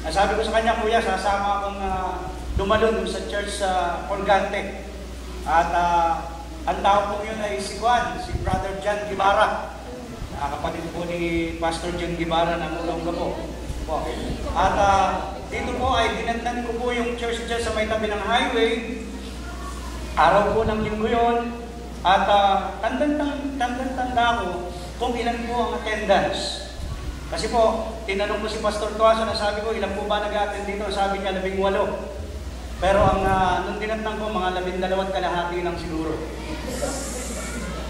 Sabi ko sa kanya, kuya, sasama akong dumalon sa church sa Colgante. At ang tao po yun ay si Juan, si Brother John Guevara. Kapatid po ni Pastor John Guevara ng Olonga po. At dito po ay dinagnan ko po yung church dyan sa may tabi ng highway. Araw po ng linggo yun. At tanda ko kung ilan po ang attendance. Kasi po, tinanong ko si Pastor Tuaso na sabi ko, ilan po ba nag-attend dito? Sabi niya, 18. Pero nung dinatnang ko, mga 12 kalahati lang siguro.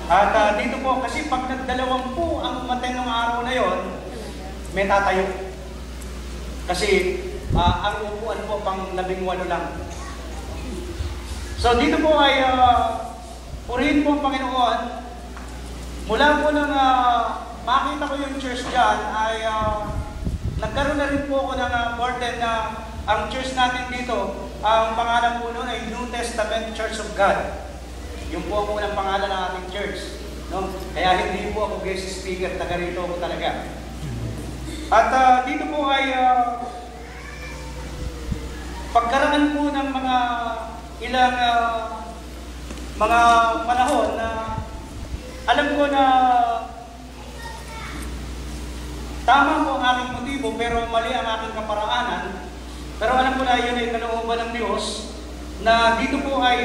At dito po, kasi pag nagdalawang po ang umaten ng araw na yon, may tatayo. Kasi ang upuan po pang 18 lang. So dito po ay purihin po ang Panginoon. Mula po nang makita ko yung church dyan, ay nagkaroon na rin po ako ng burden na ang church natin dito, ang pangalan po noon ay New Testament Church of God. Yung po ang unang pangalan ng ating church. No? Kaya hindi po ako guest speaker, taga rito ako talaga. At dito po ay pagkaraan po ng mga ilang mga panahon na alam ko na tama po ang aking motibo pero mali ang aking kaparaanan. Pero alam ko na yun ay kalooban ng Diyos na dito po ay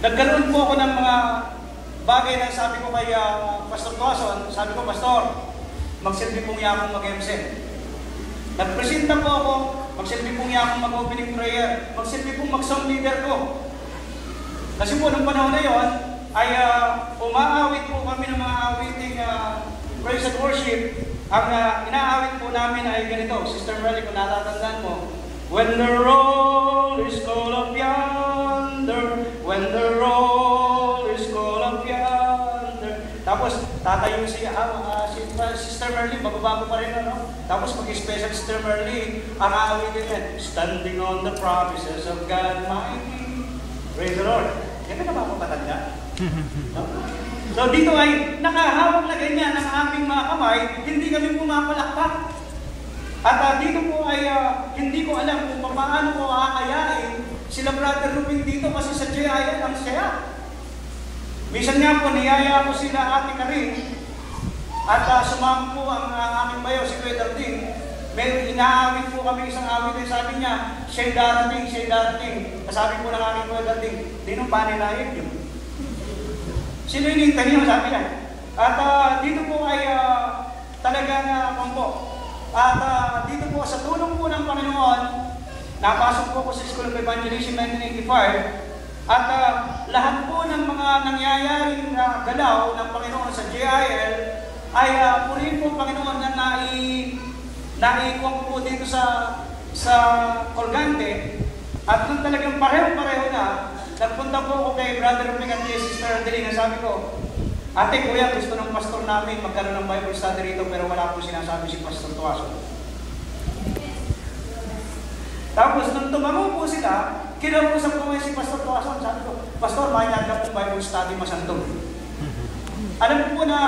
nagkaroon po ako ng mga bagay na sabi ko kay Pastor Tuason. Sabi ko, Pastor, magsilbi po niya akong mag-MSEN. Nagpresenta po ako, magsilbi po niya akong mag-opening prayer, magsilbi po mag-song leader ko. Kasi po nung panahon na yon ay umaawit po kami ng mga awiting praise and worship. Ang inaawit po namin ay ganito, Sister Merly, kung natatandaan mo, when the roll is called up yonder, when the roll is called up yonder. Tapos tatayo siya, Sister Merly, bago-bago pa rin ano. Tapos mag-special Sister Merly, ang aawitin niya, standing on the promises of God mighty. Praise the Lord. Yan na ba ako patanda? No? So dito ay nakahawak na ganyan ng aming mga kamay, hindi kami pumapalakpak. At dito po ay hindi ko alam kung paano ko aakayain sila Brother Rubin dito kasi sa JIL ang saya. Minsan nga po niyaya ko sila Ate Karin at sumama po ang aming bayo si Kuya Darding. May inaawit po kami isang awit ay sabi niya, siya'y darating, siya'y darating. Sabi po ng aking Kuya Darding, di nung panilayan yun. Sino yung hintay niyo? Sabi niya. At dito po ay talagang po. At dito po sa tulong po ng Panginoon, napasok po ako sa School of Evangelism 1985. At lahat po ng mga nangyayaring galaw ng Panginoon sa JIL ay purihin po Panginoon na naikuha ko po dito sa Colgante. At nung talagang pareho-pareho na, nagpunta po ako kay Brother Ruping at Sister Adeline. Sabi ko, Ate, Kuya, gusto ng pastor namin magkaroon ng Bible study rito pero wala po sinasabi si Pastor Tuaso. Tapos nung tumango po sila, kinausap ko si Pastor Tuaso. Sabi ko, Pastor, mayagap po Bible study masantong. Alam po na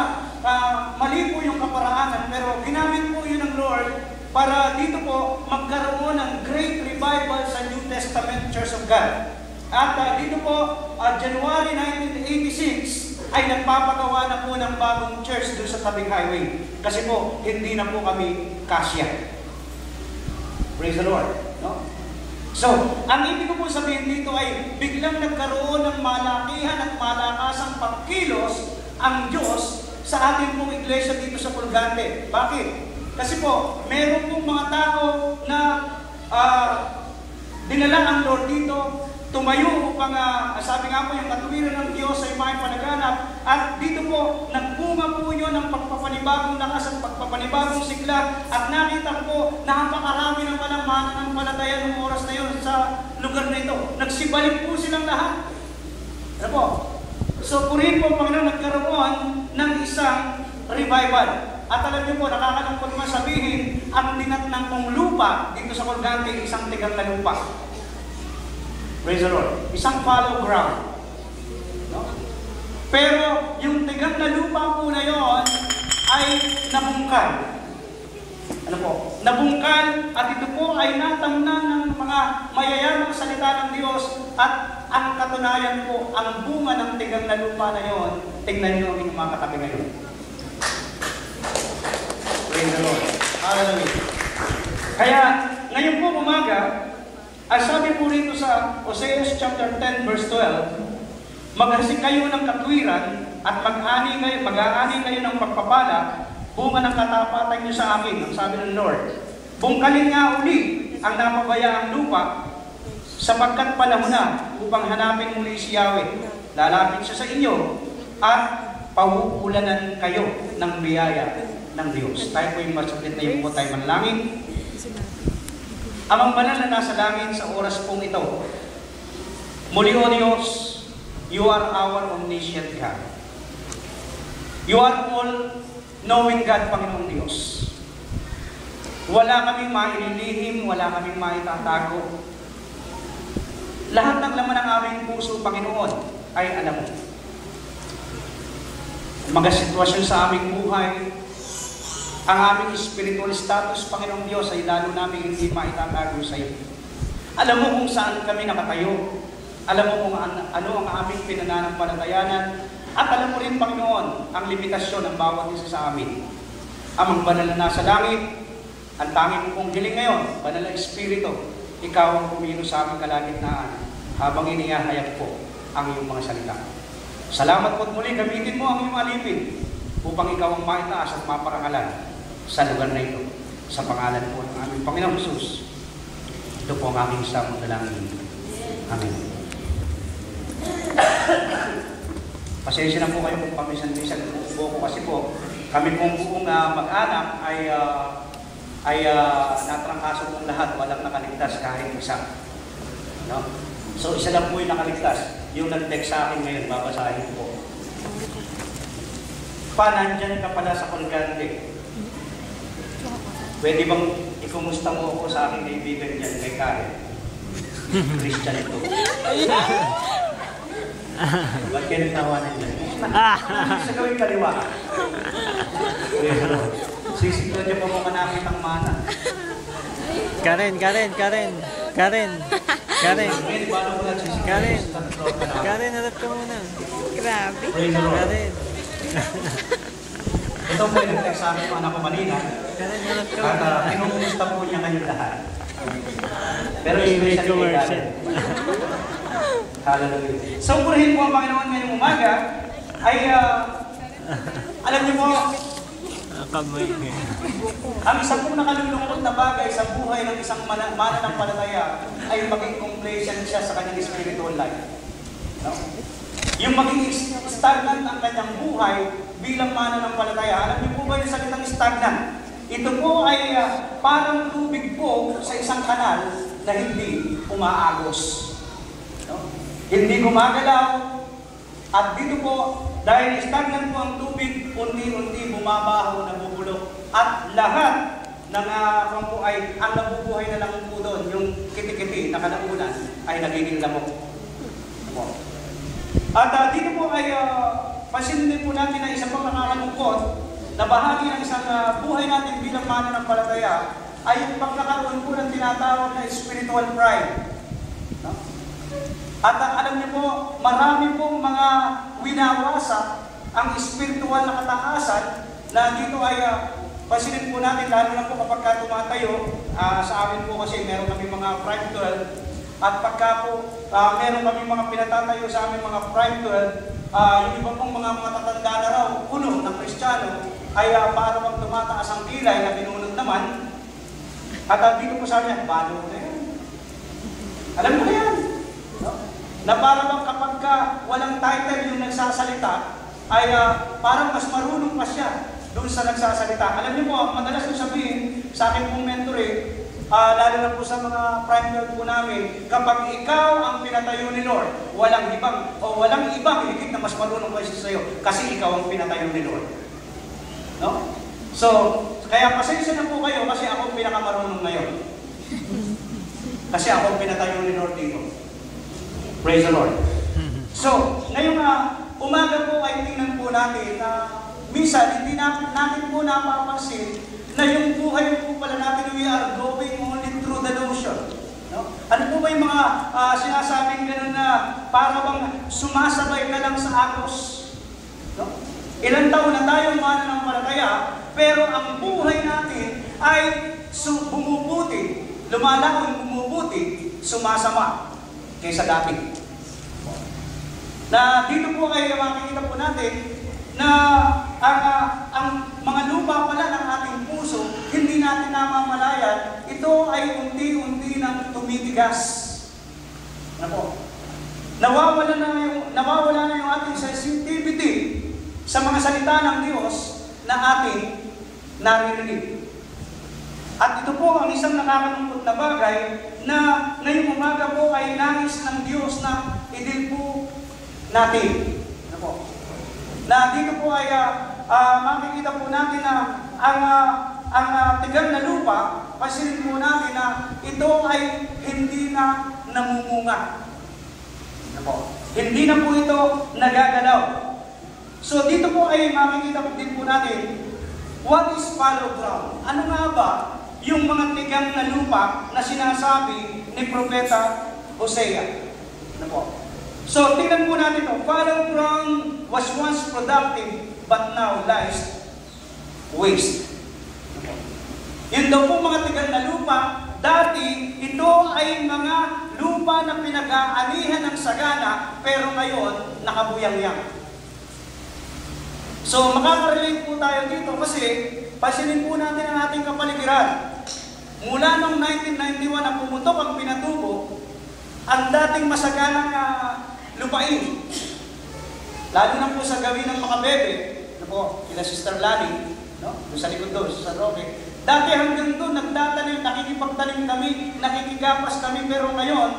mali po yung kaparaanan pero ginamit po yun ng Lord para dito po magkaroon ng great revival sa New Testament Church of God. At dito po, January 1986, ay nagpapagawa na po ng bagong church doon sa tabing highway. Kasi po, hindi na po kami kasya. Praise the Lord. No? So, ang ibig ko po sabihin dito ay biglang nagkaroon ng malakihan at malakasang pagkilos ang Diyos sa ating pong iglesia dito sa Colgante. Bakit? Kasi po, meron pong mga tao na dinala ang Lord dito, tumayo upang, sabi nga po, yung katuwiran ng Diyos ay may panaganap. At dito po, nagbunga po yun ng pagpapanibagong lakas at pagpapanibagong sigla. At nakita ko po, napakarami ng walang mananampalataya ng oras na yun sa lugar na ito. Nagsibalik po silang lahat. Ano po? So, purihin po, Panginoon, nagkaroon ng isang revival. At alam niyo po, nakakalungkot man sabihin, ang dinatnang kong lupa dito sa Colgante, isang tigang na lupa. Praise the Lord. Isang fallow ground. No? Pero yung tigang na lupa po na yon ay nabungkal. ano po, nabungkal at ito po ay natamnan ng mga mayayamang salita ng Diyos at ang katunayan po, ang bunga ng tigang na lupa na yon, tingnan niyo ang inyong mga katabi ngayon. Praise the Lord. Hallelujah. Kaya, ngayon po umaga, ang sabi po rito sa Hosea chapter 10 verse 12, maghasik kayo ng katwiran at mag-ani kayo ng pagpapala, bunga ng katapatan niyo sa akin, ang sabi ng Lord. Bungkalin nga uli ang napabayaang lupa, sapagkat panahon na upang hanapin muli si Yahweh. Lalapit siya sa inyo at pauulanan kayo ng biyaya ng Diyos. Tayo po yung masakit na yung po tayo manalangin. Amang banal na nasa langit sa oras pong ito, muli o Diyos, you are our omniscient God. You are all-knowing God, Panginoong Diyos. Wala kaming maililihim, wala kaming maitatago. Lahat ng laman ng aming puso, Panginoon, ay alam mo. Mga sitwasyon sa aming buhay, ang aming spiritual status, Panginoong Diyos, ay lalo namin hindi maitatago sa iyo. Alam mo kung saan kami nakatayo. Alam mo kung ano ang aming pinananampalatayanan. At alam mo rin, Panginoon, ang limitasyon ng bawat isa sa amin. Amang banal na nasa langit, ang tanging mo kong hiling ngayon, banal na Espiritu, ikaw ang pumilo sa aming kalagitnaan habang inihahayag po ang iyong mga salita. Salamat po't muli, gamitin mo ang iyong alipin upang ikaw ang maitaas at maparangalan sa lugar na ito. Sa pangalan po ng aming Panginoong Jesus. Ito po ang aming samang dalangin. Amen. Pasensya na po kayo kung pamisan-misan po ko kasi po kami pong buong mag-anak ay natrangkaso pong lahat, walang nakaligtas kahit isa. No? So isa lang po yung nakaligtas, yung nag-text sa akin ngayon, babasahin po. Nandyan ka pala sa Colgante. Pwede bang ikumusta mo ako sa aking kaibigan dyan, kay Karen? Christian ito. Ba't kayo natawanan niya? Sa gawing kaliwa. Sisiklo niyo pa mo kanakit ang mana. Karen, harap ka muna. Grabe. Karen. Ito po yung nag-text sa akin ng anak ko kanina. Karen, harap ka At muna. pinumusta po niya kayong lahat. Pero especially kay Karen. Hallelujah. So, purihin po ang Panginoon ngayong umaga ay, alam niyo po, Kamay. ang isang pong nakalulungkot na bagay sa buhay ng isang mananampalataya ay maging complacent siya sa kanyang spiritual life. No? Yung maging stagnant ang kanyang buhay bilang mananampalataya. Alam niyo po ba yung salitang stagnant? Ito po ay parang tubig po sa isang kanal na hindi umaagos. No? Hindi gumagalaw. At dito po, dahil stagnant po ang tubig, unti-unti bumabaho, nabubulok. At lahat ng po ay, ang nabubuhay na lang po doon, yung kiti-kiti na kalaunan, ay nagiging lamok. At dito po ay pansinin po natin na isang pang nakakalungkot na bahagi ng isang buhay natin bilang mananampalataya ay yung pagkakaroon po ng tinatawag na spiritual pride. No? At alam niyo po, marami pong mga winawasak ang spiritual na kataasan na dito ay pansinin po natin, lalo na po kapag tumatayo, sa amin po kasi meron kami mga prime 12, at pagka po meron kami mga pinatatayo sa aming mga prime 12, yung iba pong mga matatanda na raw, puno ng Kristiyano, ay para bang tumataas ang kilay na binunod naman, at dito po sabi niya, balo na yan. Alam mo na yan. No? Na para bang kapag walang title yung nagsasalita, ay parang mas marunong pa siya doon sa nagsasalita. Alam niyo po, madalas ko sabihin sa akin pong mentor lalo na po sa mga prime lord po namin, kapag ikaw ang pinatayo ni Lord, walang ibang higit na mas marunong pa siya sa iyo kasi ikaw ang pinatayo ni Lord. No? So, kaya pasensya na po kayo kasi ako ang pinakamarunong ngayon. Kasi ako ang pinatayo ni Lord dito. Praise the Lord. So, ngayong umaga po ay tingnan po natin na minsan hindi natin po napapansin na yung buhay po sinasabing gano'n na para bang sumasabay ka lang sa agos. No? Ilang taon na tayo mananampalataya, pero ang buhay natin ay bumubuti, lumalaon, bumubuti, sumasama kaysa dati. Na dito po ay makikita po natin na ang mga lupa pala ng ating puso, hindi natin namamalayan, ito ay unti-unti nang tumitigas. Ano po? Nawawala na yung ating sensitivity sa mga salita ng Diyos na ating naririnig. At ito po ang isang nakakalungkot na bagay na ngayong umaga po ay nais ng Diyos na idil po natin. Ano po? Na dito po ay makikita po natin na ang tigang na lupa, pansinin po natin na ito ay hindi na namumunga. Ano po? Hindi na po ito nagagalaw. So dito po ay makikita din po natin, what is fallow ground? Ano nga ba yung mga tigang na lupa na sinasabi ni Propeta Hosea? Ano po? So, tingnan po natin ito. Fallow ground was once productive, but now lies waste. Yun daw po mga tigang na lupa, dati ito ay mga lupa na pinag-aanihan ng sagana, pero ngayon, nakabuyang-yang. So, makaka-relate po tayo dito kasi pansinin po natin ang ating kapaligiran. Mula noong 1991 na pumutok ang Pinatubo, ang dating masaganang lupain. Lalo na po sa gawin ng mga bebe, ano po, kila Sister Lani, no? Doon sa likod doon, sa Roque. Dati hanggang doon, nagtatanim, nakikipagtanim kami, nakikigapas kami, pero ngayon,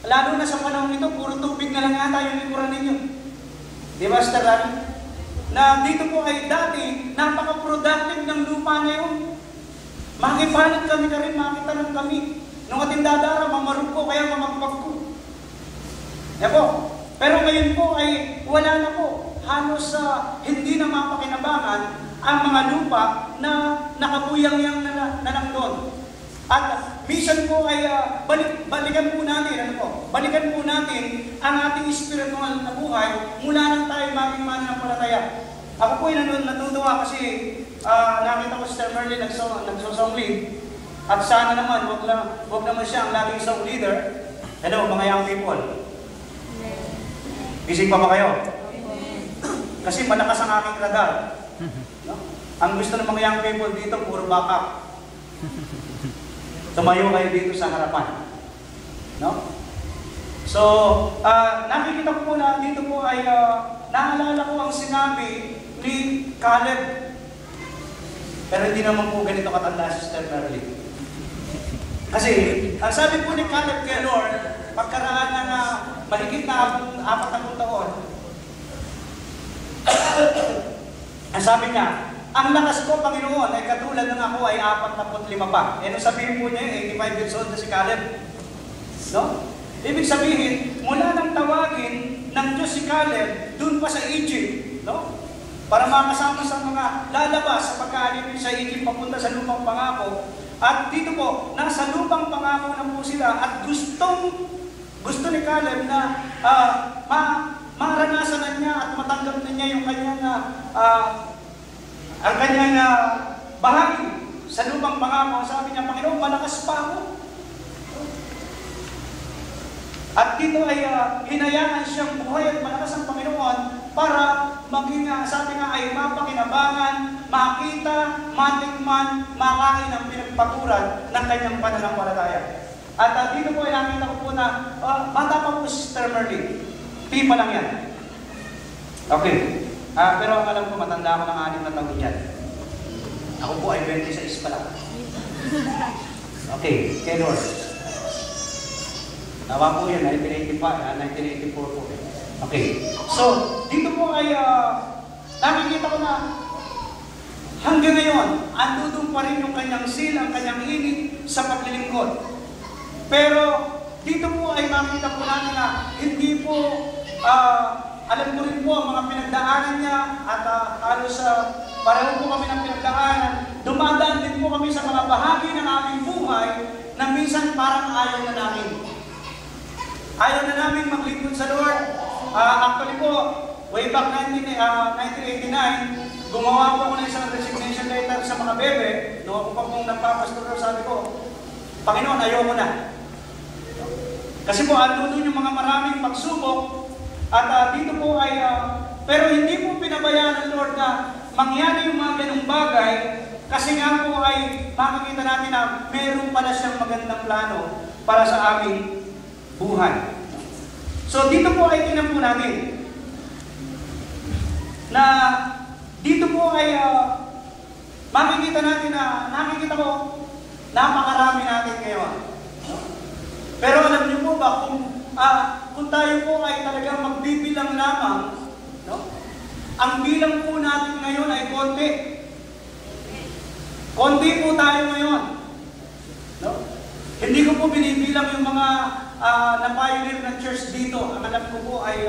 lalo na sa panahon ito, puro tubig na lang ata yung likuran ninyo. Di ba, Sister Lani? Na dito po ay dati, napaka-productive ng lupa na yun. Makipalit kami ka rin, makitanim kami. Nung ating dadara, mamarong ko, kaya mamagpag ko. Yan po. Pero ngayon po ay wala na po. Halos hindi na mapakinabangan ang mga lupa na nakabuyang-yang na lang doon. At minsan po ay balikan po natin, balikan po natin ang ating spiritual na buhay mula nang tayo maging mananampalataya. Ako po ay natutuwa kasi nakita ko si Sister Merlin nagsosong lead. At sana naman, wag naman siya ang laging song leader. Hello, mga young people. Gising pa ba kayo? Kasi malakas ang aking radar. No? Ang gusto ng mga young people dito, puro backup. Tumayo kayo dito sa harapan. No? So, nakikita ko po na dito po ay naalala ko ang sinabi ni Caleb. Pero hindi naman po ganito katanda si Sister Merlin. Kasi, ang sabi po ni Caleb kay Lord, pagkaraan na mahigit na 40 taon, ang sabi niya, ang lakas ko, Panginoon, ay katulad ng ako ay 45 pa. E nung sabihin po niya, 85 years old na si Caleb. No? Ibig sabihin, mula nang tawagin ng Diyos si Caleb, dun pa sa Egypt, no? Para makasama sa mga lalabas sa pagkaalipin sa Egypt papunta sa lupang pangako. At dito po, nasa lupang pangako na po sila at gusto ni Caleb na maranasan na niya at matanggap na niya yung kanyang ang kanyang bahagi sa lupang pangako. Sabi niya, Panginoon, malakas pa ako. At dito ay hinayaan siyang buhay at malakas ang Panginoon para maging, sabi nga, ay mapakinabangan, makita, matikman, makain ang pinagpaturan ng kanyang pananampalataya. At dito po ay nakita ko po na bata pa po si Sister Merlin. Pipa lang yan. Okay. Pero alam ko, matanda ako ng 6 na taon yan. Ako po ay 26 pa lang. Okay, kay Lord. Nawa po yun, 1984 po. Okay. So, dito po ay nakikita ko na hanggang ngayon, andudong pa rin yung kanyang zeal, ang kanyang init sa paglilingkod. Pero dito po ay makita po natin na hindi po, alam ko rin po ang mga pinagdaanan niya at halos pareho po kami ng pinagdaanan. Dumadaan din po kami sa mga bahagi ng aming buhay na minsan parang ayaw na namin. Ayaw na namin maglingkod sa Lord. Actually po, way back 1989, gumawa po ako ng isang resignation letter sa mga bebe. Noong ako pa pong nagpapastor, sabi ko, Panginoon, ayoko na. Kasi po, andun yung mga maraming pagsubok. At dito po ay, pero hindi po pinabayaan ng Lord na mangyari yung mga ganung bagay. Kasi nga po ay makikita natin na meron pala siyang magandang plano para sa aming buhay. So dito po ay tingnan po natin na dito po ay makikita natin na nakikita ko napakarami natin ngayon. Pero alam niyo po ba kung tayo po ay talagang magbibilang lamang, no? Ang bilang po natin ngayon ay konti. Konti po tayo ngayon. No? Hindi ko po binibilang yung mga na-pioneer ng church dito. Ang alam ko po ay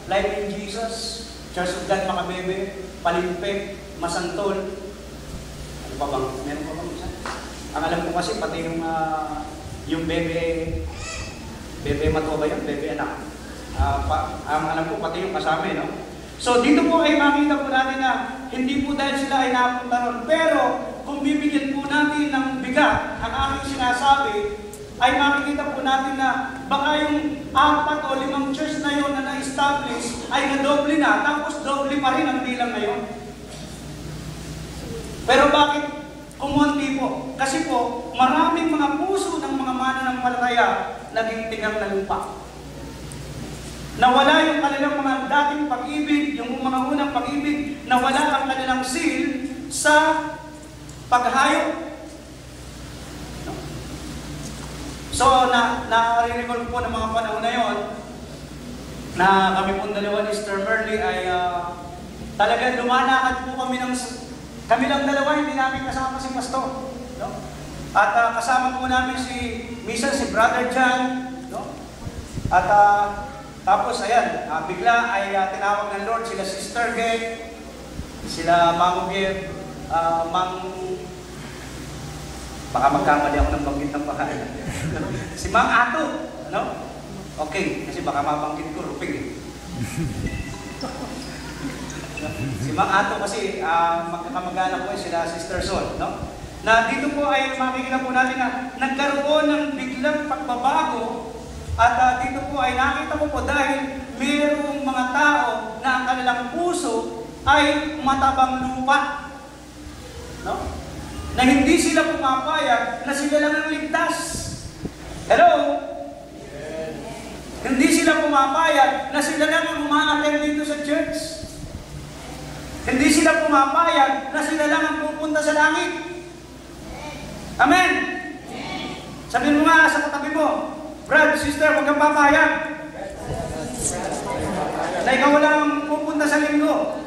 Life in Jesus, Church of God Makabebe, Palimpek, Masantol. Ano pa bang? Meron pa bang isa? Ang alam ko kasi pati yung Bebe Mato ba yun? Bebe anak. Ang alam ko pati yung kasama, no? So dito po ay makita po natin na hindi po dahil sila ay napunta ron. Pero kung bibigyan po natin ng bigat ang aming sinasabi, ay makikita po natin na baka yung 4 o 5 church na yun na na-establish ay nadoble na, tapos doble pa rin ang bilang ngayon. Pero bakit kumunti po? Kasi po, maraming mga puso ng mga mananampalataya naging tigang na lupa. Nawala yung kanilang mga dating pag-ibig, yung mga unang pag-ibig, nawala ang kanilang seal sa paghayo. So, na-recall po ng mga panahon na yon na kami pong dalawa ni Sister Merly ay talagang lumalakad po kami kami lang dalawa, hindi namin kasama si Pastor. No? At kasama po namin minsan si Brother John. No? At tapos, ayan, bigla ay tinawag ng Lord sila Sister Gay, sila Mang Gay, baka magkamali ako ng banggit ng pangalan. Si Mang Ato, no? Okay, kasi baka mabanggit ko, Rupig eh. Si Mang Ato kasi, magkakamag-anak ko sila Sister Sol, no? Na dito po ay makikita po natin na nagkaroon ng biglang pagbabago. At dito po ay nakita ko po dahil mayroong mga tao na ang kanilang puso ay matabang lupa. No? Na hindi sila pumapayag na sila lang ang ligtas. Hello? Yes. Hindi sila pumapayag na sila lang ang umaattend dito sa church. Hindi sila pumapayag na sila lang ang pupunta sa langit. Amen? Sabihin mo nga sa katabi mo, Brad, sister, huwag kang papayag na ikaw walang pupunta sa linggo.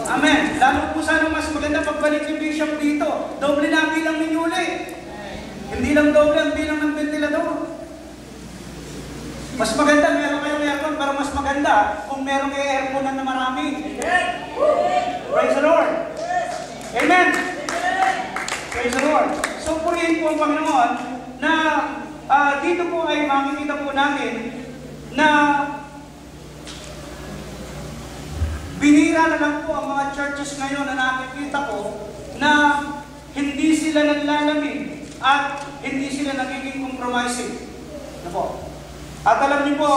Amen. Lalo po sana mas maganda pagbalik ni Bishop dito. Doble na ang bilang ninyo ulit. Hindi lang doble ang bilang ng ventilador. Mas maganda, meron kayong aircon, pero mas maganda kung meron kayong aircon na marami. Praise the Lord. Amen. Praise the Lord. So, purihin po ang Panginoon na dito po ay makikita po natin na binira na lang po ang mga churches ngayon na nakikita ko na hindi sila naglalamig at hindi sila nagiging compromising. Ano po? At alam niyo po,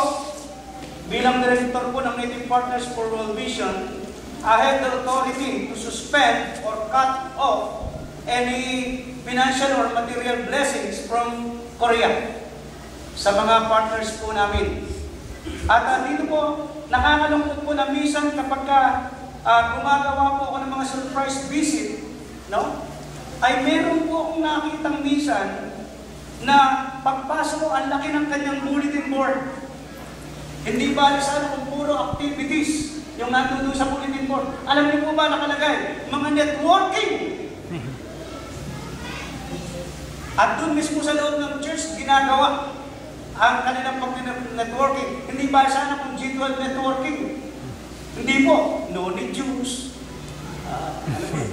bilang director po ng Native Partners for World Vision, I have the authority to suspend or cut off any financial or material blessings from Korea sa mga partners po namin. At dito po, nakakalungkot po na minsan kapag gumagawa po ako ng mga surprise visit, no? Ay meron po akong nakitang minsan na pagpasok ko, ang laki ng kanyang bulletin board. Hindi bali sana kung puro activities yung nandun sa bulletin board. Alam niyo po ba nakalagay? Mga networking. At doon mismo sa loob ng church, ginagawa ang kanilang pag-networking. Hindi ba sana kung G12 networking? Hindi po. No need Jews.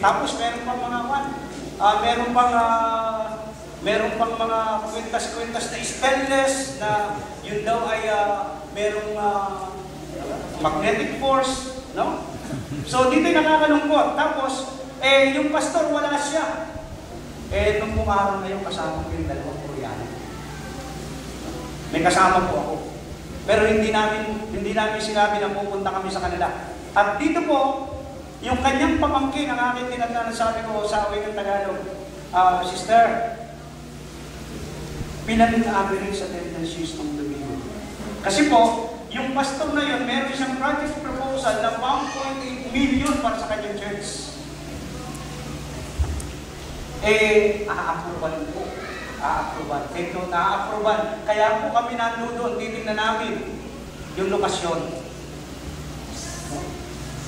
Tapos meron pang mga meron pang Meron pang mga kwintas-kwintas na spellless na yun daw ay merong magnetic force, no? So dito ay nakakalungkot. Tapos, yung pastor wala siya. Nung araw na yung kasama ko yung dalawang Koreano. May kasama po ako. Pero hindi namin sinabi na pupunta kami sa kanila. At dito po, yung kanyang pamangkin, ang aking tinatnan, sabi ko sa away ng Tagalog, Sister, pinag-average sa tendencies ng Domingo. Kasi po, yung pastor na yun, meron siyang project proposal na 1.8 million para sa kanyang church. A-approval po. A-approval. Ito, na-approval. Kaya po kami nandoon, titignan namin yung lokasyon.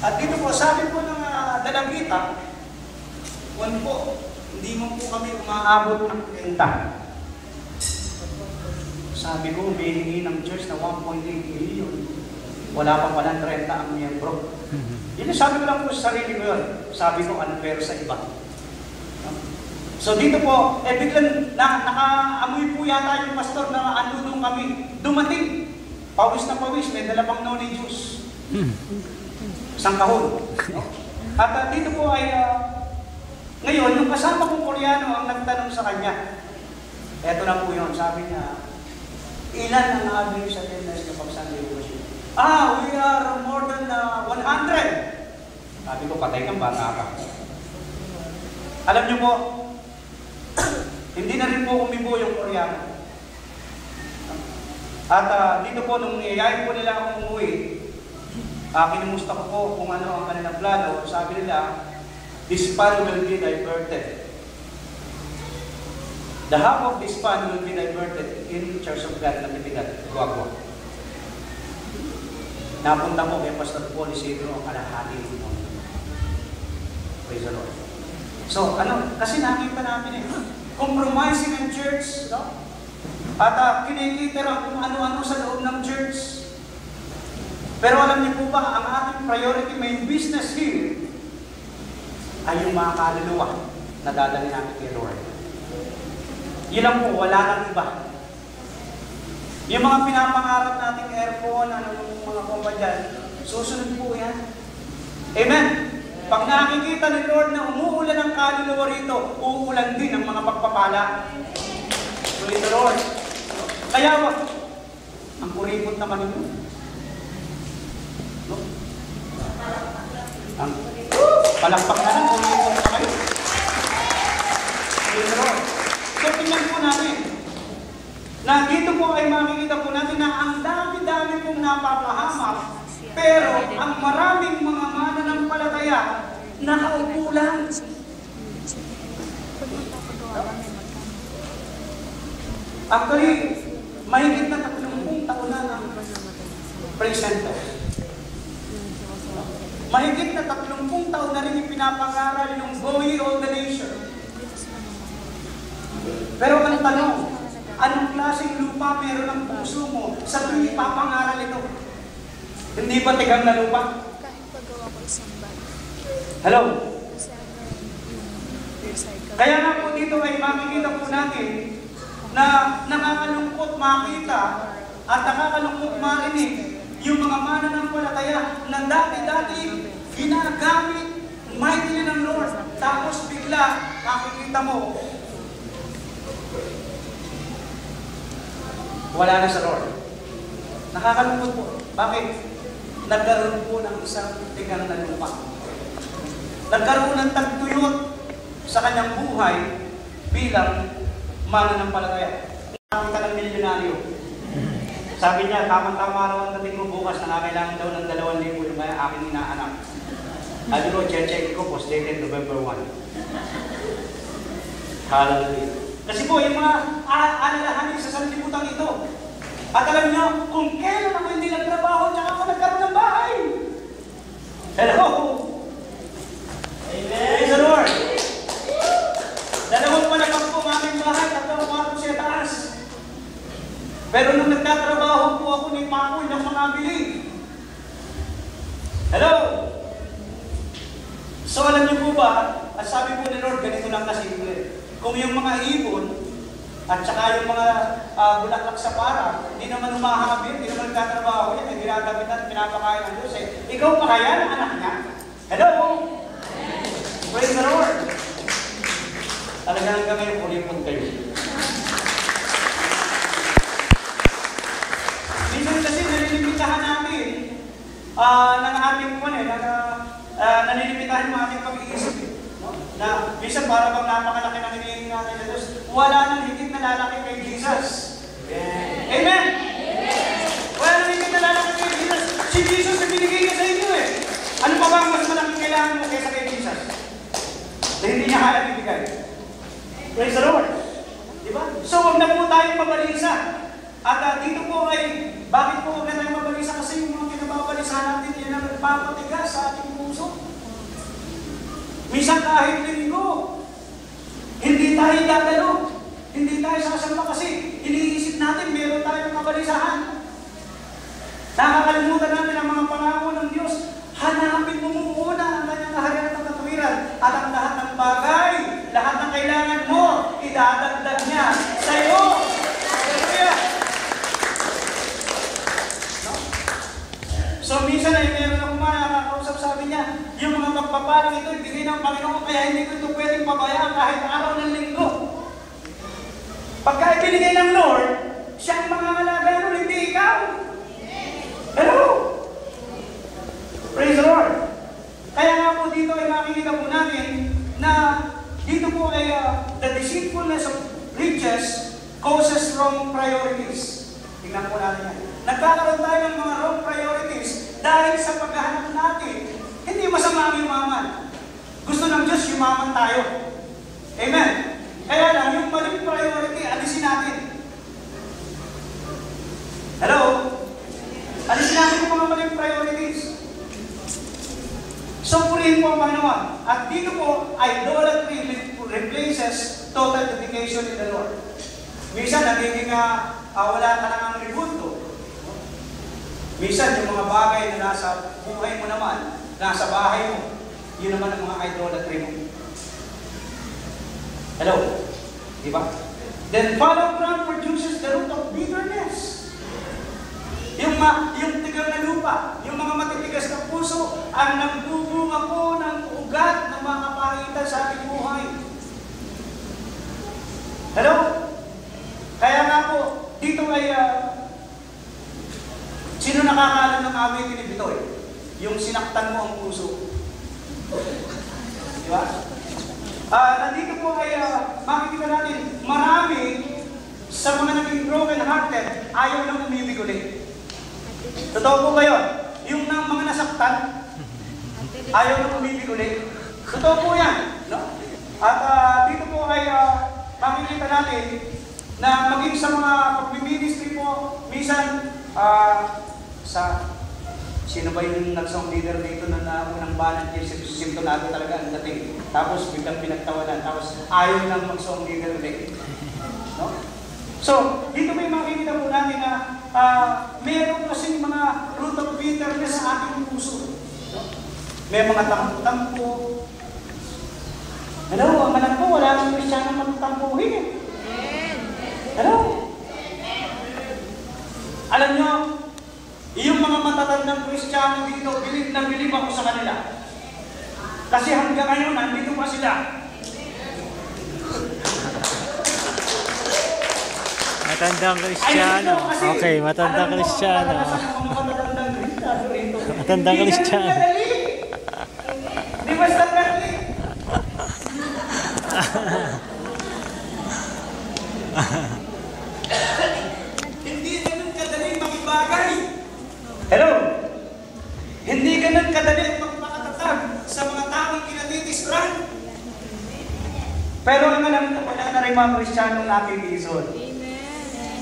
At dito po, sabi po ng dalagita, hindi mo po kami umaabot ng 30. Sabi ko, humihingi ng church na 1.8 million. Wala pa palang 30 ang miyembro. Yun, sabi ko lang po sa sarili ko yun. Sabi ko, unfair sa iba. So dito po, biglang nakaamoy po yata yung pastor na andun kami. Dumating. Pawis na pawis, may dalawang noni juice. Isang kahon. At dito po ay, ngayon, yung kasama kong Koreano ang nagtanong sa kanya. Eto na po yun, sabi niya, ilan ang average attendance kapag Sunday worship? We are more than 100. Sabi ko, patay kang bata ka. Alam niyo po, hindi na rin po umibo yung Koreano. At dito po, nung iyayin po nila akong umuwi, kinumusta ko po kung ano ang kanilang plano. Sabi nila, this fund will be diverted. The half of this fund will be diverted in Church of God na Natividad, Guagua. Napunta ko kay Pastor Paul Isidro ang kalahati mo. Praise the Lord. So, kasi nakita namin compromising ang church, no? At kinikitira kung ano-ano sa loob ng church. Pero alam niyo po ba, ang ating priority, main business here, ay yung mga kaluluwa na dadali natin kay Lord. Yun lang po, wala nang iba. Yung mga pinapangarap nating earphone, mga kumpa dyan, susunod po yan. Amen? Pag nakikita ni Lord na umuulan ng kaluluwa rito, uulan din ang mga pagpapala. Praise the Lord. Kaya ang kuripot naman ninyo. No? Palakpak na lang, kuripot na kayo. Praise the Lord. So, tingnan po natin na dito po ay makikita po natin na ang dami-dami pong napapahamak, pero ang maraming mga mananampalataya nakaupo lang. Actually, mahigit na 30 taon na ng presenter. Mahigit na 30 taon na rin ipinapangaral yung Bowie of the Nation. Pero ang tanong, anong klaseng lupa meron ang puso mo sa tuwing ipapangaral ito? Hindi ba tigang na lupa? Hello? Kaya nga po dito ay makikita po natin na nakakalungkot makita at nakakalungkot marinig yung mga mananampalataya na dati-dati ginagamit mighty ng Lord. Tapos bigla makikita mo wala na sa Lord. Nakakalungkot po. Bakit? Nagkaroon po ng isang tigang na lupa. Nagkaroon ng tagtuyot sa kanyang buhay bilang mananampalataya. Nakita ng milyonaryo. Sabi niya, tamang-tama raw ang dating mo bukas na kailangan daw ng 2,000 yung kaya aking inaanak. Sabi ko, check ko, post-dated November 1. Hallelujah. Kasi po, yung mga alalahanin sa sanlibutan ito. At alam niyo, kung kailan ako hindi nagtrabaho, tsaka ako nagkaroon ng bahay. Hello? Amen. Praise the Lord. Dalawang palapag po ang aming bahay at ang kwarto siya taas. Pero nung nagtatrabaho po ako ni Pakoy ng mga bili. Hello? So alam niyo po ba, at sabi po ni Lord, ganito lang kasimple. Kung yung mga ibon At saka yung mga bulaklak sa para, hindi naman humahabir, hindi naman nagtatrabaho yan, hindi ginagabi natin, pinapakain ng Diyos eh. Ikaw pa kaya ng anak niya? Hello? Praise the Lord! Talaga hanggang ngayon, pulipon kayo. Minsan kasi nalilimitahan natin ng ating nalilimitahan yung ating pag-iisip. Na minsan para bang napakalaki ng hinihingi natin sa Diyos, wala nang higit na lalaki kay Jesus. Amen! Wala nang higit na lalaki kay Jesus. Si Jesus na binigay niya sa inyo eh. Ano pa ba ang mas malaking kailangan mo kaysa kay Jesus? Na hindi niya kaya bibigay. Praise the Lord! Diba? So huwag na po tayong mabalisa. At dito po ay, bakit po huwag na tayong mabalisa? Kasi yung mga kinababalisa natin, yan ang nagpapatigas sa ating puso. Minsan kahit linggo, hindi tayo dadalo, hindi tayo sasamba kasi iniisip natin meron tayong kabalisahan. Nakakalimutan natin ang mga pangako ng Diyos. Hanapin mo muna ang kanyang kaharian at katuwiran at ang lahat ng bagay, lahat ng kailangan mo, idadagdag niya sa iyo. Hallelujah! No? So minsan ay meron akong nakakausap, sabi niya, yung mga pagpapalang ito, ibigay ng Panginoon, kaya hindi ko ito pwedeng pabayaan kahit araw ng linggo. Pagka ibinigay ng Lord, siya ang mangangalaga nun, hindi ikaw. Hello? Praise the Lord. Kaya nga po dito ay makikita po natin na dito po ay the deceitfulness of riches causes wrong priorities. Tingnan po natin yan. Nagkakaroon tayo ng mga wrong priorities dahil sa paghahanap natin. Hindi masama ang yumaman. Gusto ng Diyos, yumaman tayo. Amen. Kaya lang, yung maling priority, alisin natin. Hello? Alisin natin yung mga maling priorities. So, purihin po ang Panginoon. At dito po, idolatry replaces total dedication in the Lord. Minsan, nagiging wala ka lang ang ribulto. Minsan, yung mga bagay na nasa buhay mo naman, nasa bahay mo, yun naman ang mga idolatry mo. Hello? Diba? Then, fallow ground produces the root of bitterness. Yung tigang na lupa, yung mga matitigas na puso, ang nagbubunga po ng ugat ng mga kapalitan sa ating buhay. Hello? Kaya nga po, dito ay, sino nakakaalam ng awitin ni Bitoy? Yung sinaktan mo ang puso. Diba? Nandito po ay makikita natin, marami sa mga naging broken-hearted, ayaw nang umibig ulit. Totoo po ba yun? Yung mga nasaktan, ayaw nang umibig ulit. Totoo po yan. No? At dito po ay makikita natin na maging sa mga pag-ministry po, minsan sino ba yung nag-song leader dito na unang banat niya, simptonado talaga ang dating. Tapos biglang pinagtawanan, tapos ayaw nang mag-song leader ulit. No? So, dito may makikita po natin na meron kasing mga root of bitterness sa ating puso. No? May mga tampo-tampo. Hello, ang anak ko, wala nang Kristiyano magtampuhin eh. Hello? Alam nyo, yung mga matatandang Kristiyano dito, bilib na bilib ako sa kanila. Kasi hanggang ngayon, nandito pa sila. Matandang Kristiyano. Okay, matandang Kristiyano. Matandang Kristiyano. Di ba sa kadali? Hindi ganun kadali makibagay. Hello? Hindi ganun kadali magpakatatag sa mga taong kinatitisran. Pero ang alam ko, wala na rin mga Kristiyanong nakikisod.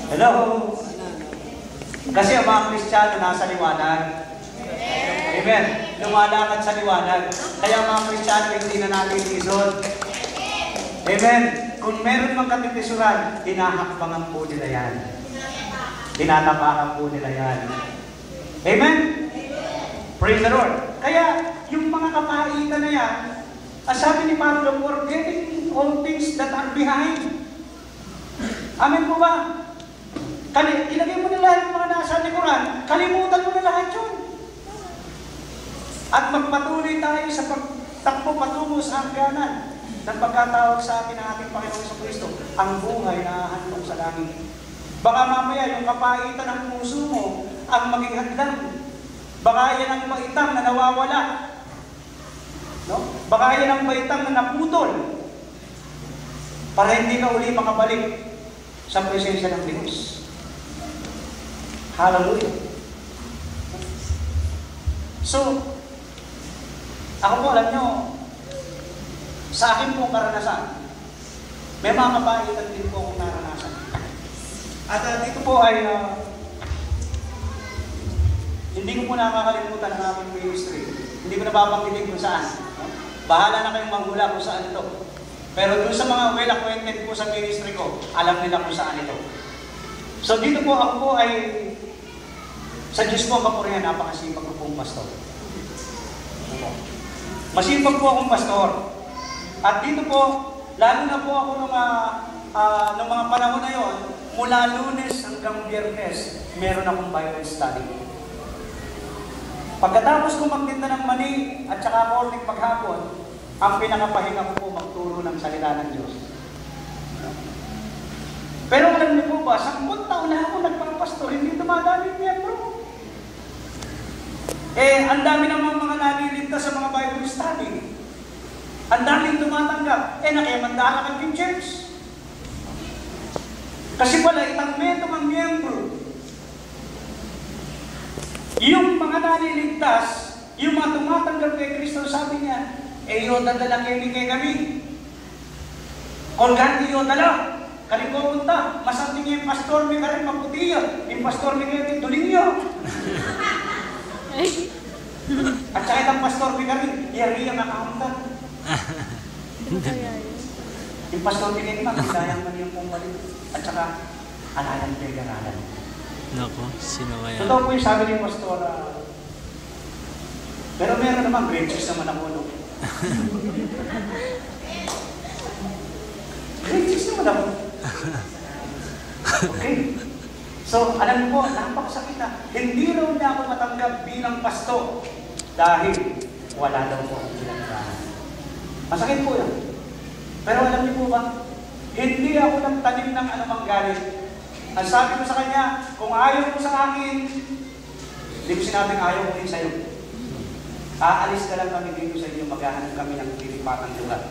Hello? Kasi ang mga Kristiyano nasa liwanag. Amen. Lumalakad sa liwanag. Kaya ang mga Kristiyano hindi na nakikisod. Amen. Kung meron mang katitisuran, hinahakbangan po nila yan. Tinatapakan po nila yan. Amen? Praise the Lord. Kaya, yung mga kapaitan na yan, sabi ni Pablo, forgetting all things that are behind. Amen po ba? Ilagay mo na lahat ng mga nasa likuran, kalimutan mo na lahat yun. At magpatuloy tayo sa pagtakbo patungo sa hangganan ng pagkatawag sa atin ng ating Panginoon sa Kristo, ang buhay na handog sa langit. Baka mamaya yung kapaitan ng puso mo ang maging hadlang. Baka yan ang baitang na nawawala. No? Baka yan ang baitang na naputol para hindi ka uli makabalik sa presensya ng Diyos. Hallelujah. So, ako po, alam nyo, sa akin pong karanasan, may mga kapaitan din po akong naranasan. At dito po ay, hindi ko po nakakalimutan ang aming ministry. Hindi ko nababanggitin kung saan. Bahala na kayong manghula kung saan ito. Pero doon sa mga well-acquainted po sa ministry ko, alam nila kung saan ito. So dito po ako po ay, sa Diyos po ang kapurihan, napakasipag ko pong pastor. Masipag po akong pastor. At dito po, lalo na po ako nung mga panahon na yon, mula Lunes hanggang Biyernes, meron akong Bible study. Pagkatapos ko magtinda ng mani at saka morning paghapon, ang pinakapahinga ko po magturo ng salita ng Diyos. Pero alam niyo po ba, 10 taon na ako nagpapastor, hindi dumadami yung miyembro. Ang dami naman mga naliligtas sa mga Bible study. Ang daming tumatanggap. Nakiyamandala ka yung church. Kasi pala, itang metong ang miyembro. Yung mga naliligtas, yung mga tumatanggap kay Kristo, sabi niya, yun, dadala kayo ni kay kami. Kolganti yun, dala. Kali ko punta, masabi niya yung pastor may karin maputi yun. Yung pastor may karin tuling yun. At saka itang pastor may karin, yari ang nakakamtan. Yung pastor may karin magdayang man yung pumbalik. At saka, alalang pegaralan. Nako, sino kaya? Totoo po yung sabi ni pastor, pero meron naman, grade 6 naman ako, no? Grade 6 naman ako. Okay. So, alam mo po, napakasakit na. Hindi raw niya ako matanggap bilang pasto dahil wala daw po akong pinagdaan. Masakit po yun. Pero alam niyo po ba, hindi ako nagtanim ng anumang galit. Ang sabi ko sa kanya, kung ayaw mo sa akin, hindi ko sinabing ayaw ko rin sa'yo. Aalis ka lang kami dito sa inyo, maghahanap kami ng lilipatang lugar.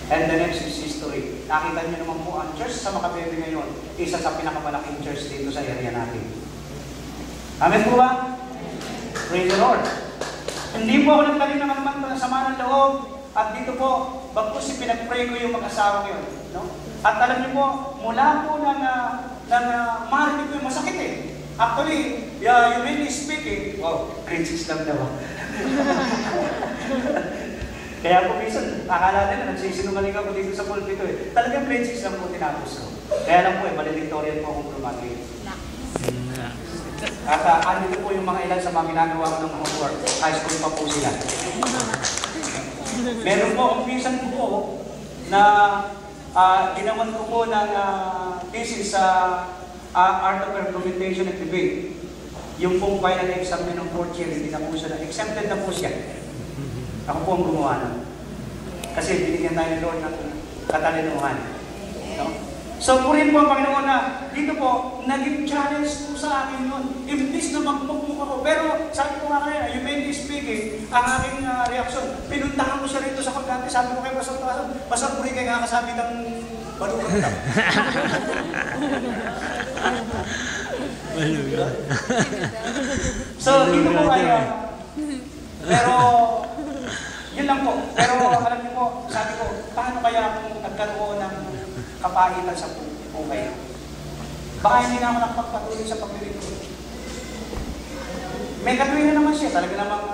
And the next is history. Nakita niyo naman po ang church sa Makabebe ngayon, isa sa pinakamalaking church dito sa area natin. Amen po ba? Praise the Lord. Hindi po ako nagtanim ng anumang sama ng loob. At dito po, bagkus pinag-pray ko yung mag-asawa ko yun. No? At alam niyo po, mula po ng marinig ko yung masakit eh. Actually, humanly speaking, grade 6 lang daw. Kaya po minsan, akala nila, nagsisinungaling ako dito sa pulpito eh. Talagang grade 6 lang po tinapos ko. Kaya lang po valedictorian po akong graduate. At andito po yung mga ilan sa mga ginagawa ko ng homework. High school pa po sila. Meron po akong pinsan po na ginawan ko po ng thesis sa Art of Argumentation and Debate. Yung pong final exam niya ng 4th year, hindi na po siya exempted na po siya. Ako po ang gumawa nun. Kasi binigyan tayo ni Lord ng katalinuhan. No? So, purin po ang Panginoon na dito po, naging challenge po sa akin yun. Imbis na magmukmuk ako. Pero sabi ko nga kanina, humanly speaking, ang aking reaksyon, pinuntahan ko siya rito sa pagkante. Sabi ko kay Pastor Taso, Pastor, puri kayo kakasabit ang balukat ka. So, dito po ay, pero, yun lang po. Pero alam niyo po, sabi ko, paano kaya kung nagkaroon ng kapaitan sa buhay? Baka hindi na ako nakapagpatuloy sa paglilingkod. May katuwin na naman siya. Talaga namang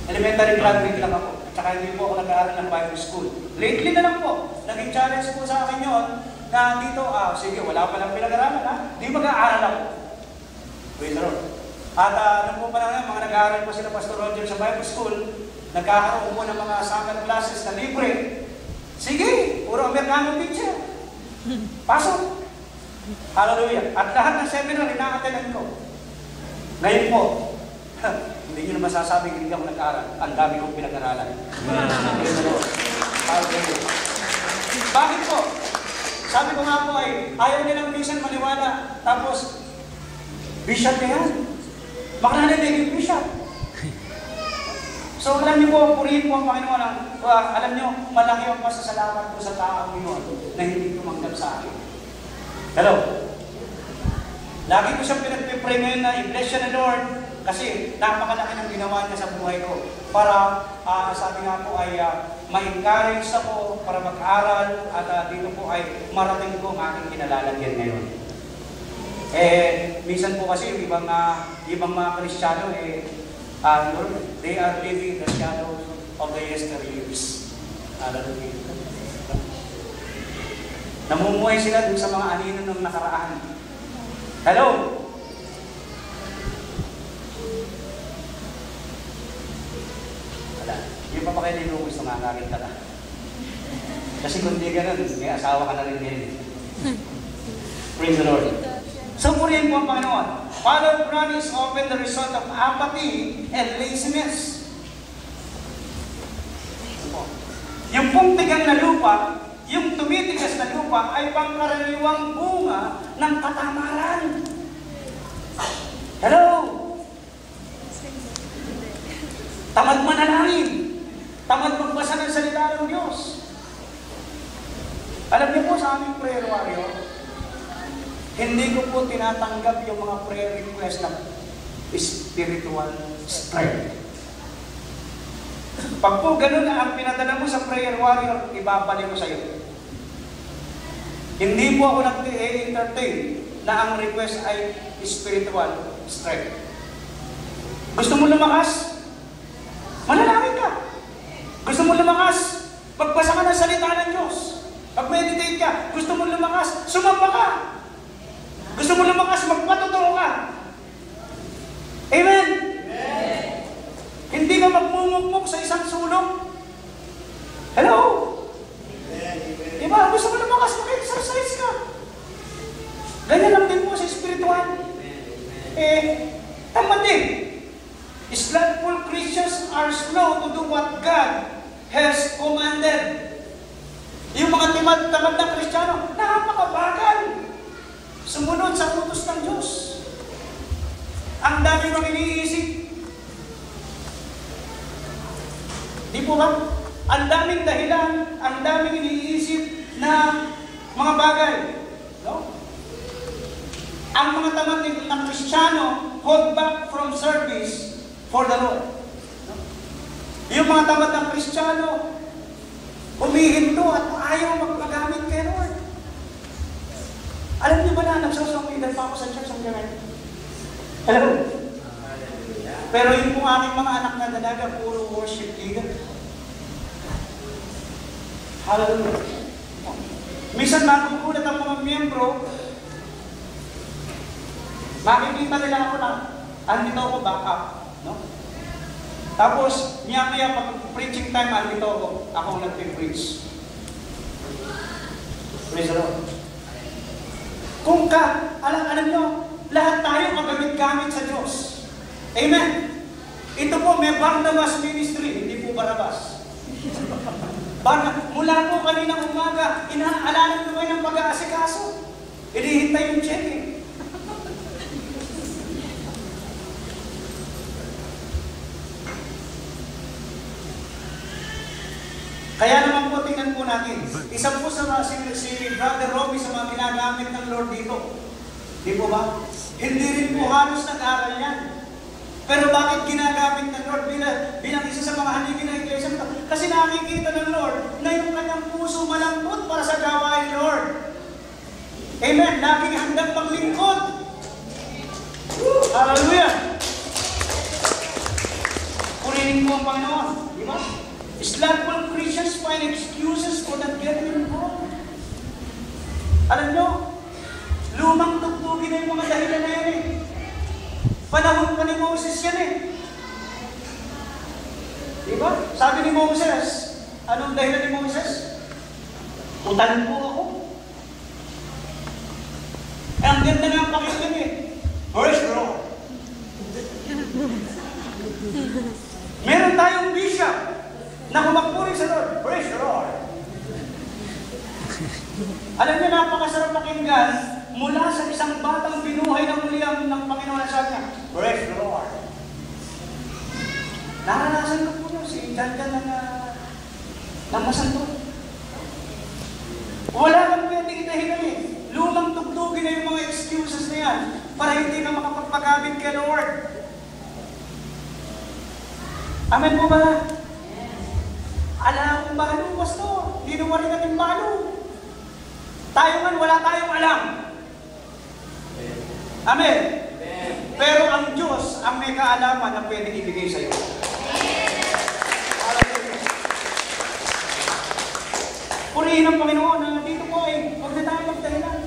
elementary graduate lang ako. At saka hindi po ako nag-aaral ng Bible school. Lately na lang po, naging challenge po sa akin yun, na dito, sige, wala pa lang pinag-aralan, di mag-aaral ako. Praise the Lord. At nung po pa lang mga nag-aaral po sila Pastor Roger sa Bible school, nagkakaroon po ng mga summer classes na libre. Sige, puro Amerikano teacher. Pasok! Hallelujah! At lahat ng seminar, ina-attendan ko. Ngayon po, hindi nyo na masasabing hindi ako nag-aral. Ang dami kong pinag-aralan. Hallelujah! Bakit po? Sabi ko nga po ay, ayaw nilang minsan maniwala. Tapos, bishop na yan. Baka naging bishop. So, alam niyo po, purihin po ang Panginoon. Alam niyo, malaki ang pasasalamat po sa taong yun na hindi tumanggap sa akin. Hello? Lagi ko siyang pinagpipray ngayon na i-bless siya ng Lord kasi napakalaki ng ginawa niya sa buhay ko. Para, sabi nga po ay ma-encourage ako para mag-aral at dito po ay marating ko ang aking kinalalagyan ngayon. Minsan po kasi yung ibang mga Kristiyano, they are living the shadows of the yesteryears. Namumuhay sila dun sa mga anino ng nakaraan. Hello? Wala. Yung pa kayo nilo gusto nga ngagin ka na. Kasi kung di ganun, may asawa ka na rin din. Praise the Lord. So, purihin po ang Panginoon. Father, pride is often the result of apathy and laziness. Yung pong tigang na lupa, yung tumitigas na lupa ay pangkaraniwang bunga ng katamaran. Hello? Tamad manalangin. Tamad magbasa ng salita ng Diyos. Alam niyo po sa aming prayer warrior, hindi ko po tinatanggap yung mga prayer request ng spiritual strength. Pag po ganun na ang pinadala mo sa prayer warrior, ibabalik ko sa iyo. Hindi po ako nag-entertain na ang request ay spiritual strength. Gusto mo lumakas? Manalangin ka. Gusto mo lumakas? Magbasa ka ng salita ng Diyos. Mag-meditate ka. Gusto mo lumakas? Sumamba ka. Gusto mo lumakas, magpatotoo ka. Amen? Amen. Hindi ka magmumukmuk sa isang sulong. Hello? Amen. Diba? Gusto mo lumakas, mag-exercise ka. Ganyan lang din po sa spiritual. Tama din. Slothful Christians are slow to do what God has commanded. Yung mga timad-tamad na Kristiyano, napakabagal sumunod sa utos ng Diyos. Ang dami mong iniisip. Di po ba? Ang daming dahilan, ang daming iniisip na mga bagay. No? Ang mga tamad ng Kristiyano hold back from service for the Lord. No? Yung mga tamad ng Kristiyano humihinto at ayaw magpagamit kay Lord. Alam niyo ba na nagsasangitan pa ako sa church ang ganyan? Hello? Pero yung pong aking mga anak na dalaga, puro worship leader. Hallelujah. Minsan magugulat ang mga miyembro, makikita nila ako na, andito ako back up. No? Tapos, niya pag preaching time, andito ako ang nag-preach. Praise the Lord. Kung alam nyo, lahat tayo magamit-gamit sa Diyos. Amen. Ito po, may Barnabas ministry, hindi po Barabas. Mula po kaninang umaga, inaalala nyo kayo ng pag-aasikaso. Inihintay yung check-in. Kaya naman po, tingnan po natin. Isa po sa si Brother Robbie sa mga ginagamit ng Lord dito. Di po ba? Hindi rin po halos nag-aral yan. Pero bakit ginagamit ng Lord bilang isa sa mga haligi ng iglesia? Kasi nakikita ng Lord na yung kanyang puso malambot para sa gawain Lord. Amen. Laging handang maglingkod. Hallelujah. Purihin po ang Panginoon. Di ba? Slothful Christians find excuses for not getting involved. Alam nyo, lumang tugtugin na yung mga dahilan na yan eh. Panahon pa ni Moses yan eh. Diba? Sabi ni Moses, anong dahilan ni Moses? Utan po ako. Meron tayong bishop na kumagpuri sa Lord. Praise the Lord. Alam niyo, napakasarap pakinggan mula sa isang batang binuhay na muli ng Panginoon na sabi niya, praise the Lord. Naranasan ko po yun, si Janjan ng masanto. Wala kang pwedeng itahinan. Lumang tugtugin na yung mga excuses na yan para hindi ka makapagpagamit kay Lord. Amen po ba? Alam akong balo, pastor. Hindi naman rin natin balo. Tayo man, wala tayong alam. Amen. Pero ang Diyos ang may kaalaman na pwedeng ibigay sa iyo. Purihin ang Panginoon na dito po ay huwag na tayo magdahilan.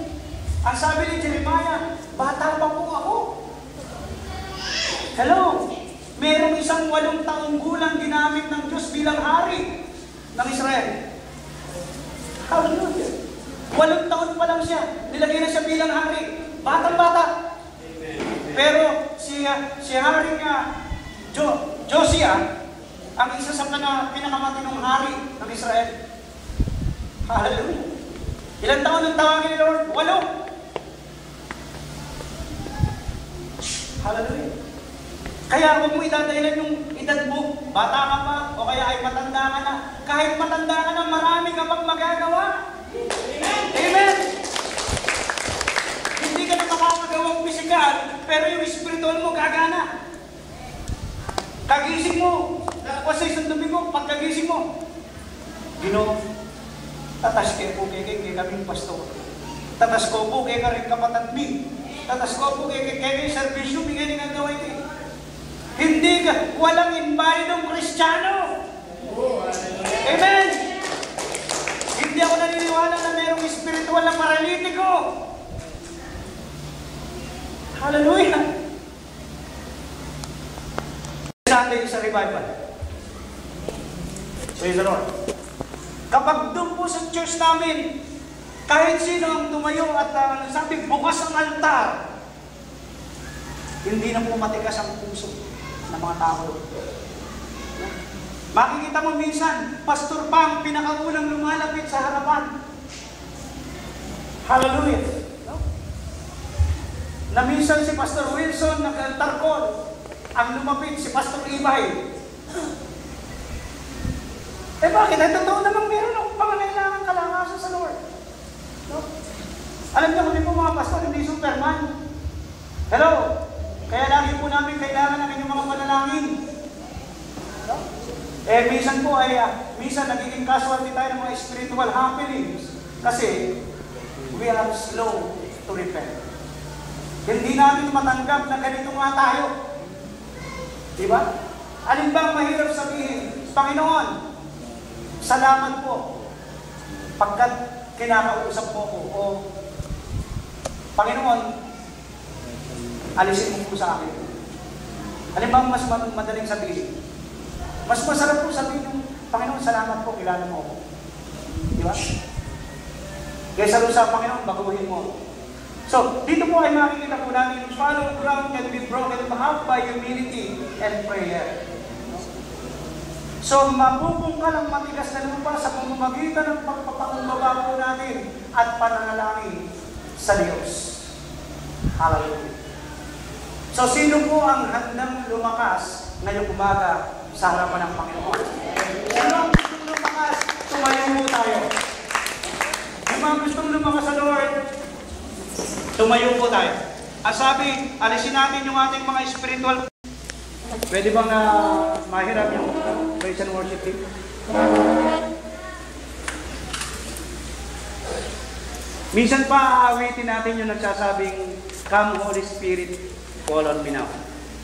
Ang sabi ni Jeremiah, bata pa po ako. Hello? Merong isang 8 taong gulang ginamit ng Diyos bilang hari ng Israel. Hallelujah. 8 taon pa lang siya. Nilagay na siya bilang hari. Batang-bata. Pero si Hari Josiah, ang isa sa pinakamatinong hari ng Israel. Hallelujah. Ilang taon ang tawagin ni Lord? 8. Hallelujah. Kaya huwag mo idadahilan yung edad mo. Bata ka pa, o kaya ay matanda ka na. Kahit matanda ka na, marami ka pang magagawa. Amen! Amen! Hindi ka na makakagawang pisikal, pero yung spiritual mo gagana. Kagising mo, sa isang domingo, pagkagising mo, tatas kayo po kay kaming pastor. Tatas ko po kay karing kapatid mi. Tatas ko po kay servisyo, bigay ng gawin kayo. Hindi ka, walang invalidong Kristiyano. Amen! Hindi ako naniniwala na mayroong spiritual na paralitiko. Hallelujah! Sunday sa revival. Praise the Lord. Kapag doon po sa church namin, kahit sino ang tumayo at sabi, bukas ang altar, hindi na po matigas ang puso ng mga tao. Makikita mo minsan, Pastor Pang, pinakaunang lumalapit sa harapan. Hallelujah! No? Na minsan si Pastor Wilson nag-tarkol, ang lumapit si Pastor Ibay. Bakit? Ay, totoo namang meron akong pangangailangan kalakasan sa Lord. No? Alam niyo, kami po mga pastor, hindi Superman. Hello? Kaya lagi po namin kailangan ng inyong mga panalangin. No? Minsan po ay, minsan nagiging casualty tayo ng mga spiritual happenings. Kasi, we are slow to repent. Hindi namin matanggap na ganito nga tayo. Diba? Alin ba ang mahirap sabihin? Panginoon, salamat po pagkat kinakausap mo ko. O, Panginoon, alisin mo po sa akin. Alin ba mas madaling sabihin? Mas masarap po sabihin yung, Panginoon, salamat po, kilala mo ako. Di ba? Kaysa doon sa Panginoon, baguhin mo. So, dito po ay makikita po namin, follow ground can be broken by humility and prayer. So, mapupungkal ang matigas na lupa sa pamamagitan ng pagpapakumbaba po natin at pananalangin sa Diyos. Hallelujah. So, sino po ang handang lumakas ngayong umaga sa harapan ng Panginoon? Sino ang gustong lumakas? Tumayo po tayo. Yung mga gustong lumakas sa Lord, tumayo po tayo. Ang sabi, alisin natin yung ating mga spiritual. Pwede bang mahiram yung praise and worship team? Minsan pa aawitin natin yung nagsasabing, Come Holy Spirit, fall on me now.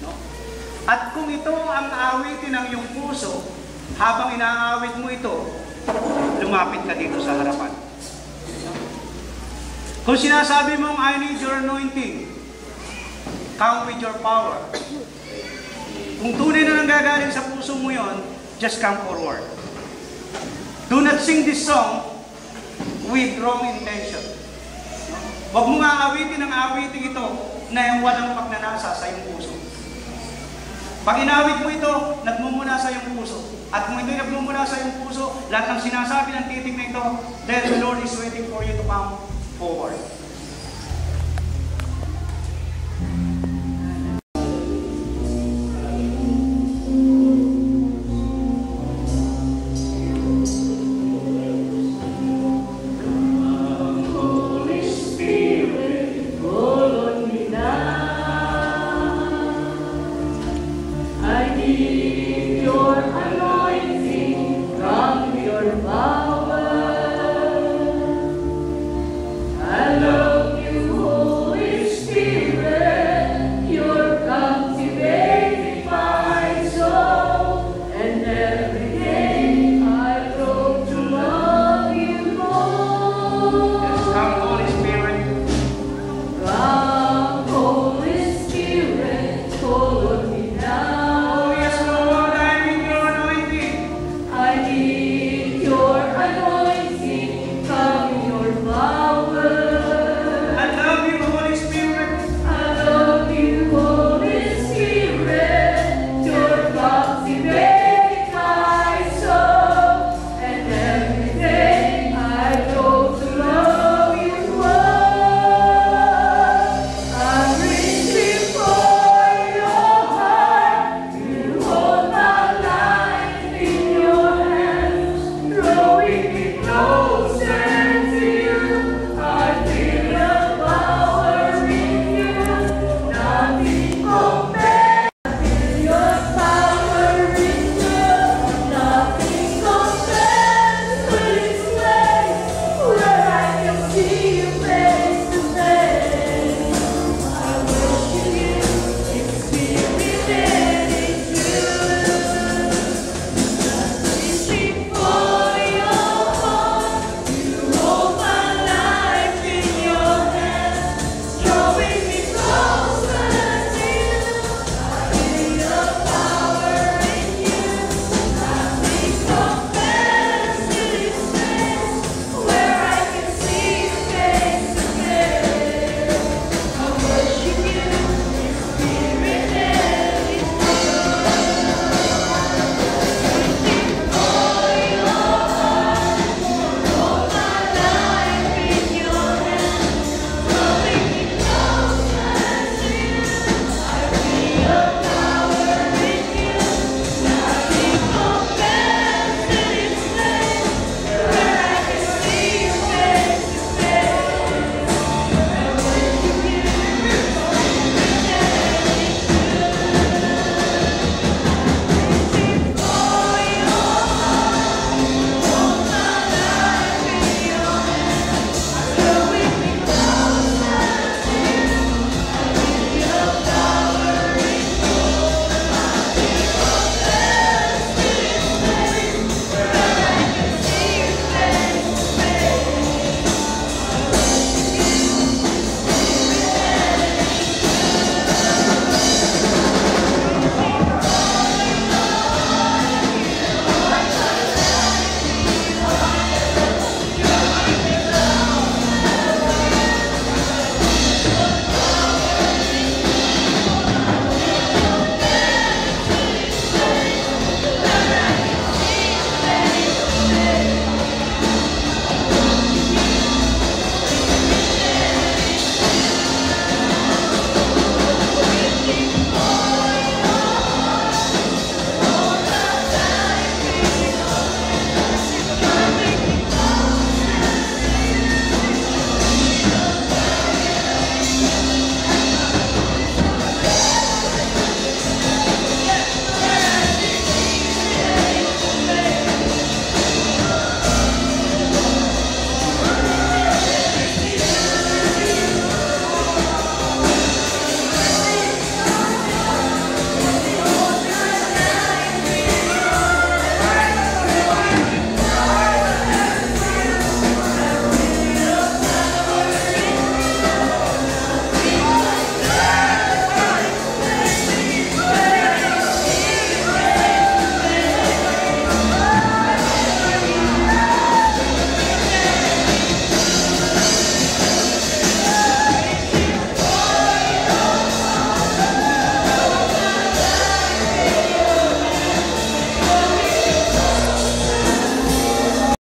No? At kung ito ang awitin ng iyong puso, habang inaawit mo ito, lumapit ka dito sa harapan. No? Kung sinasabi mong, I need your anointing, come with your power. Kung tunay na nanggagaling sa puso mo yon, just come forward. Do not sing this song with wrong intention. Huwag mo nga awitin ang awiting ito na yung walang pagnanasa sa iyong puso. Pag inawit mo ito, nagmumula sa iyong puso. At kung ito'y nagmumula sa iyong puso, lahat ng sinasabi ng titig na ito, then the Lord is waiting for you to come forward.